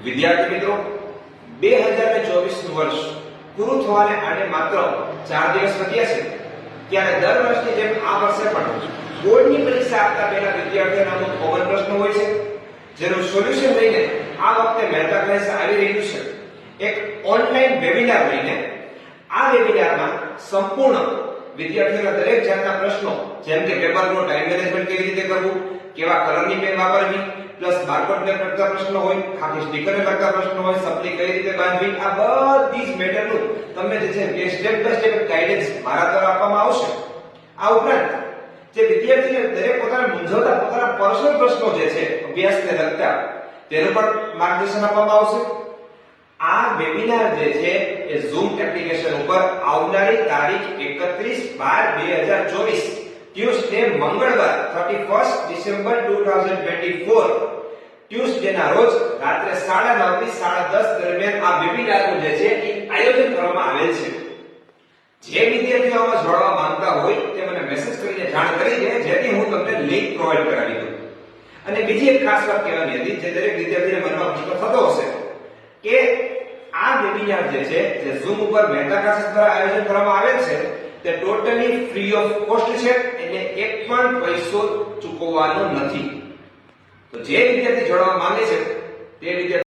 વિદ્યાર્થી મિત્રો, 2024 વર્ષ પૂરું થવાને આને માત્ર 4 દિવસ વધ્યા છે, ત્યારે દર વર્ષની જેમ આ વર્ષે પણ બોર્ડની પરીક્ષા આપતા પહેલા વિદ્યાર્થીઓના અમુક કોમન પ્રશ્નો હોય છે, જેનું સોલ્યુશન લઈને આ વખતે મહેતા ક્લાસ આવી રહ્યું છે એક ઓનલાઈન વેબિનાર લઈને. આ વેબિનારમાં સંપૂર્ણ વિદ્યાર્થીઓના દરેક જાતના પ્રશ્નો, જેમ કે પેપરનું ટાઈમ મેનેજમેન્ટ કેવી રીતે કરવું, કેવા કલરની પેન વાપરવી, પ્લસ બારકોડને લગતા પ્રશ્નો હોય, ખાલી સ્ટીકરને લગતા પ્રશ્નો હોય, સપ્લી કઈ રીતે બાંધવી, આ બધી જ મેટરનું તમને જે છે કે સ્ટેપ બાય સ્ટેપ ગાઈડન્સ મારા દ્વારા આપવામાં આવશે. આ ઉપરાંત જે વિદ્યાર્થીને દરેક પોતાના મૂંઝવતા પોતાના પર્સનલ પ્રશ્નો જે છે અભ્યાસને લગતા, તેનું પણ માર્ગદર્શન આપવામાં આવશે. આ વેબિનાર જે છે એ Zoom એપ્લિકેશન ઉપર આવનારી તારીખ 31/12/2024 ટ્યુઝડે મંગળવાર 31 ડિસેમ્બર 2024 ટ્યુઝડે ના રોજ રાત્રે 9:30 થી 10:30 દરમિયાન આ વેબિનારનું જે છે એ આયોજન કરવામાં આવેલ છે. જે વિદ્યાર્થીઓ આમાં જોડાવા માંગતા હોય તે મને મેસેજ કરીને જાણ કરી દે, જેથી હું તમને લિંક પ્રોવાઈડ કરાવી દઉં. અને બીજી એક ખાસ વાત કહેવાની હતી, જે દરેક વિદ્યાર્થીને મનમાં પ્રશ્ન થતો હશે કે આ વેબિનાર જે છે જે Zoom ઉપર મહેતા ક્લાસીસ દ્વારા આયોજન કરવામાં આવેલ છે તે ટોટલી ફ્રી ઓફ કોસ્ટ છે, એટલે એક પણ પૈસો ચૂકવવાનો નથી. તો જે વિદ્યાર્થી જોડાવા માંગે છે તે વિદ્યાર્થી